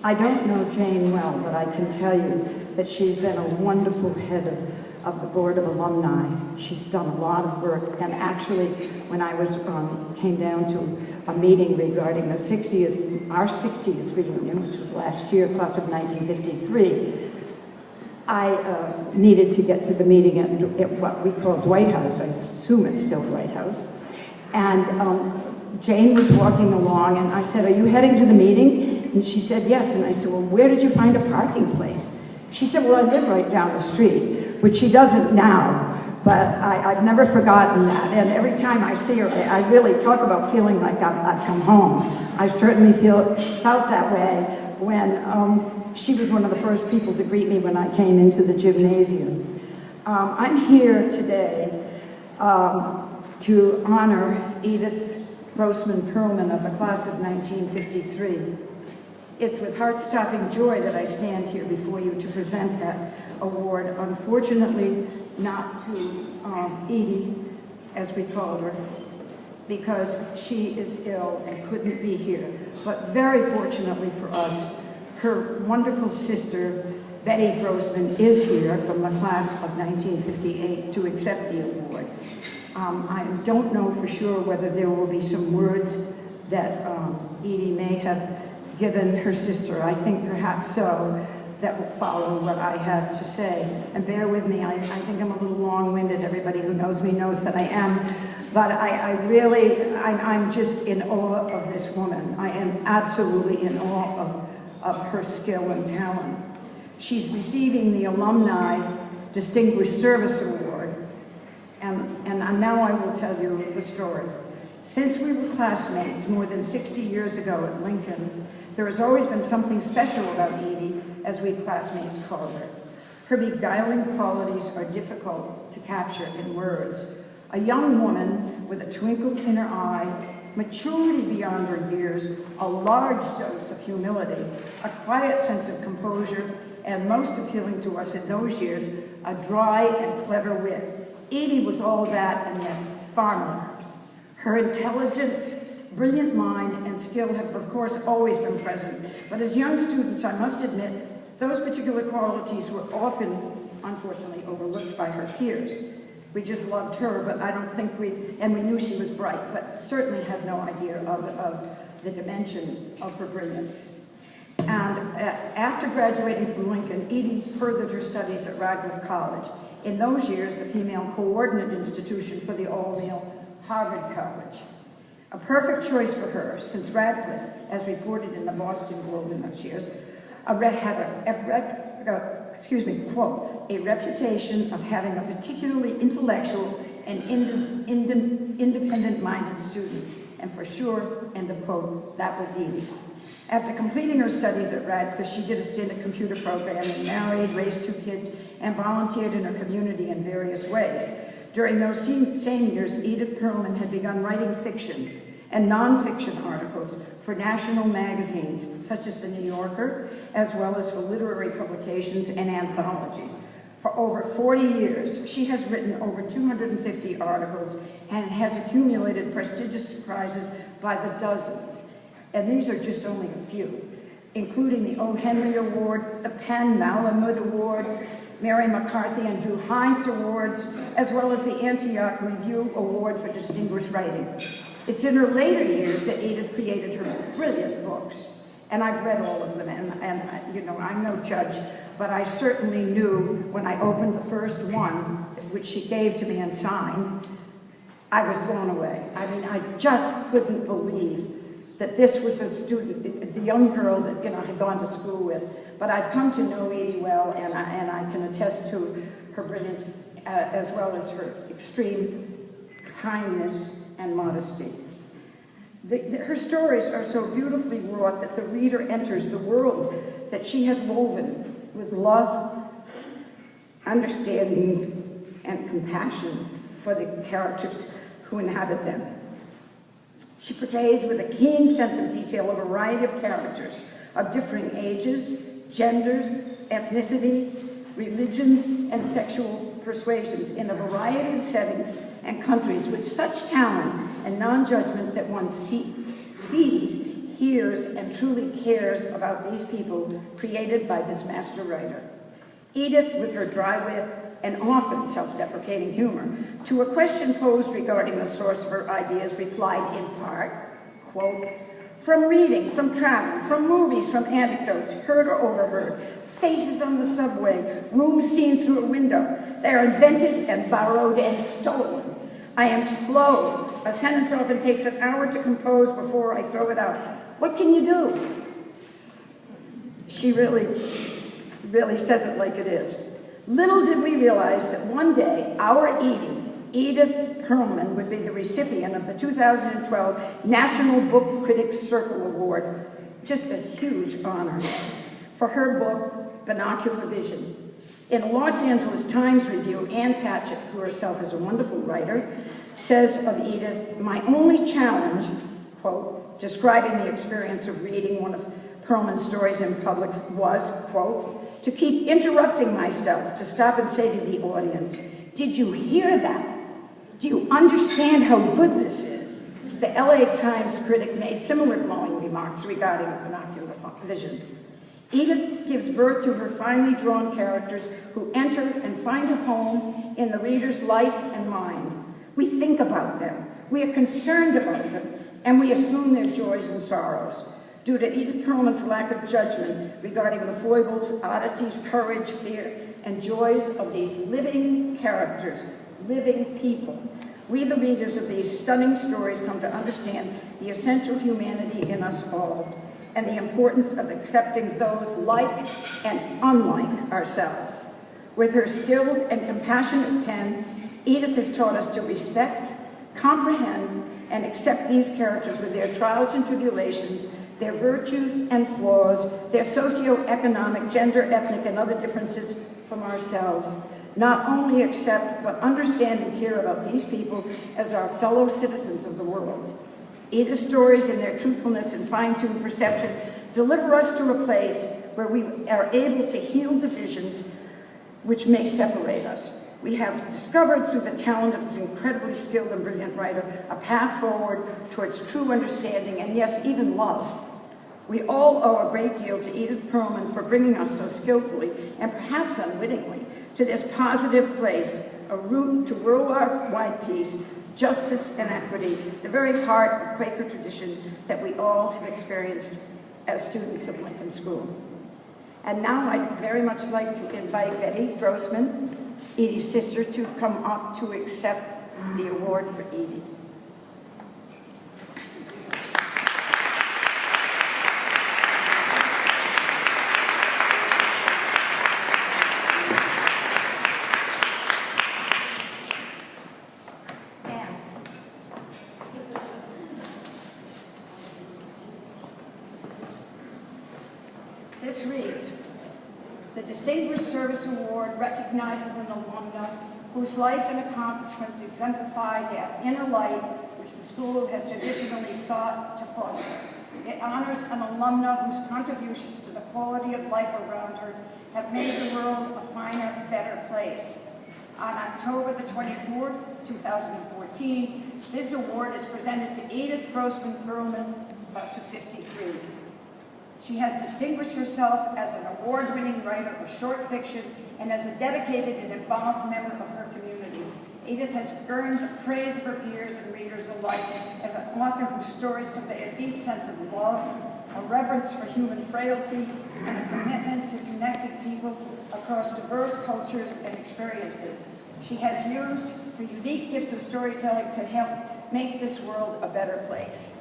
I don't know Jane well, but I can tell you that she's been a wonderful head of the Board of Alumni. She's done a lot of work, and actually, when I came down to a meeting regarding our 60th reunion, which was last year, class of 1953, I needed to get to the meeting at what we call Dwight House. I assume it's still Dwight House. And Jane was walking along, and I said, "Are you heading to the meeting?" And she said, "Yes." And I said, "Well, where did you find a parking place?" She said, "Well, I live right down the street," which she doesn't now, but I've never forgotten that. And every time I see her, I really talk about feeling like I've come home. I certainly felt that way when she was one of the first people to greet me when I came into the gymnasium. I'm here today to honor Edith Grossman Perlman of the class of 1953. It's with heart-stopping joy that I stand here before you to present that award. Unfortunately, not to Edie, as we called her, because she is ill and couldn't be here. But very fortunately for us, her wonderful sister, Betty Grossman, is here from the class of 1958 to accept the award. I don't know for sure whether there will be some words that Edie may have given her sister. I think perhaps so, that will follow what I have to say. And bear with me, I think I'm a little long-winded. Everybody who knows me knows that I am. But I'm just in awe of this woman. I am absolutely in awe of her skill and talent. She's receiving the Alumni Distinguished Service Award. And now I will tell you the story. Since we were classmates more than 60 years ago at Lincoln, there has always been something special about Edie, as we classmates called her. Her beguiling qualities are difficult to capture in words. A young woman with a twinkle in her eye, maturity beyond her years, a large dose of humility, a quiet sense of composure, and most appealing to us in those years, a dry and clever wit. Edie was all that and yet far more. Her intelligence, brilliant mind, and skill have, of course, always been present. But as young students, I must admit, those particular qualities were often, unfortunately, overlooked by her peers. We just loved her, but I don't think we knew she was bright, but certainly had no idea of the dimension of her brilliance. And after graduating from Lincoln, Edie furthered her studies at Radcliffe College. In those years, the female coordinate institution for the all-male Harvard College. A perfect choice for her, since Radcliffe, as reported in the Boston Globe in those years, had a reputation of having a particularly intellectual and independent-minded student. And for sure, end of quote, that was Edie. After completing her studies at Radcliffe, she did a stint at computer programming, married, raised 2 kids, and volunteered in her community in various ways. During those same years, Edith Perlman had begun writing fiction and nonfiction articles for national magazines, such as The New Yorker, as well as for literary publications and anthologies. For over 40 years, she has written over 250 articles and has accumulated prestigious prizes by the dozens. And these are just only a few, including the O. Henry Award, the Penn Malamud Award, Mary McCarthy and Drew Hines Awards, as well as the Antioch Review Award for Distinguished Writing. It's in her later years that Edith created her brilliant books. And I've read all of them, and you know, I'm no judge, but I certainly knew when I opened the first one, which she gave to me and signed, I was blown away. I mean, I just couldn't believe that this was a student, the young girl that I had gone to school with. But I've come to know Edie well, and I can attest to her brilliance, as well as her extreme kindness and modesty. Her stories are so beautifully wrought that the reader enters the world that she has woven with love, understanding, and compassion for the characters who inhabit them. She portrays with a keen sense of detail a variety of characters of differing ages, genders, ethnicity, religions, and sexual persuasions in a variety of settings and countries with such talent and non-judgment that one sees hears, and truly cares about these people created by this master writer. Edith, with her dry wit and often self-deprecating humor, to a question posed regarding the source of her ideas, replied in part, quote, "From reading, from travel, from movies, from anecdotes, heard or overheard, faces on the subway, rooms seen through a window, they are invented and borrowed and stolen. I am slow. A sentence often takes an hour to compose before I throw it out. What can you do?" She really says it like it is. Little did we realize that one day our Edith Perlman, would be the recipient of the 2012 National Book Critics Circle Award. Just a huge honor for her book, Binocular Vision. In a Los Angeles Times review, Ann Patchett, who herself is a wonderful writer, says of Edith, "My only challenge," quote, describing the experience of reading one of Perlman's stories in public, was, quote, "to keep interrupting myself, to stop and say to the audience, 'Did you hear that? Do you understand how good this is?'" The LA Times critic made similar glowing remarks regarding Binocular Vision. Edith gives birth to her finely drawn characters who enter and find a home in the reader's life and mind. We think about them, we are concerned about them, and we assume their joys and sorrows. Due to Edith Perlman's lack of judgment regarding the foibles, oddities, courage, fear, and joys of these living characters, living people, we, the readers of these stunning stories, come to understand the essential humanity in us all and the importance of accepting those like and unlike ourselves. With her skilled and compassionate pen, Edith has taught us to respect, comprehend, and accept these characters with their trials and tribulations, their virtues and flaws, their socioeconomic, gender, ethnic, and other differences from ourselves. Not only accept, but understand and care about these people as our fellow citizens of the world. Edith's stories and their truthfulness and fine-tuned perception deliver us to a place where we are able to heal divisions which may separate us. We have discovered through the talent of this incredibly skilled and brilliant writer a path forward towards true understanding and, yes, even love. We all owe a great deal to Edith Perlman for bringing us so skillfully and perhaps unwittingly to this positive place, a route to worldwide peace, justice, and equity, the very heart of Quaker tradition that we all have experienced as students of Lincoln School. And now I'd very much like to invite Betty Grossman, Edie's sister, to come up to accept the award for Edie. This reads, "The Distinguished Service Award recognizes an alumna whose life and accomplishments exemplify that inner light which the school has traditionally sought to foster. It honors an alumna whose contributions to the quality of life around her have made the world a finer, better place. On October the 24th, 2014, this award is presented to Edith Grossman Perlman, class of 53. She has distinguished herself as an award-winning writer of short fiction and as a dedicated and involved member of her community. Edith has earned the praise of her peers and readers alike as an author whose stories convey a deep sense of love, a reverence for human frailty, and a commitment to connected people across diverse cultures and experiences. She has used her unique gifts of storytelling to help make this world a better place."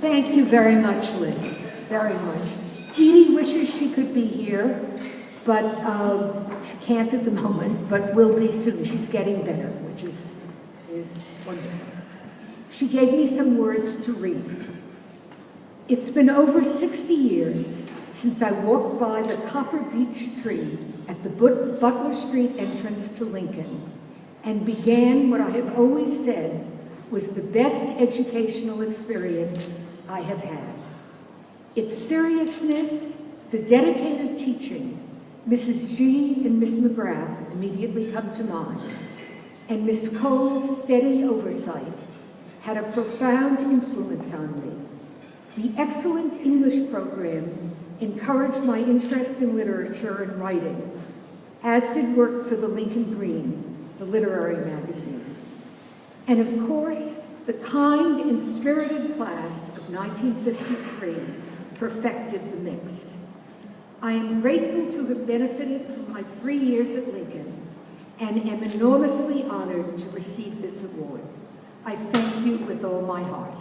Thank you very much, Liz, very much. Edie wishes she could be here, but she can't at the moment, but will be soon. She's getting better, which is wonderful. She gave me some words to read. "It's been over 60 years since I walked by the copper beech tree at the Butler Street entrance to Lincoln and began what I have always said was the best educational experience I have had. Its seriousness, the dedicated teaching, Mrs. G and Miss McGrath immediately come to mind, and Miss Cole's steady oversight had a profound influence on me. The excellent English program encouraged my interest in literature and writing, as did work for the Lincoln Green, the literary magazine. And of course, the kind and spirited class of 1953 perfected the mix. I am grateful to have benefited from my 3 years at Lincoln and am enormously honored to receive this award. I thank you with all my heart.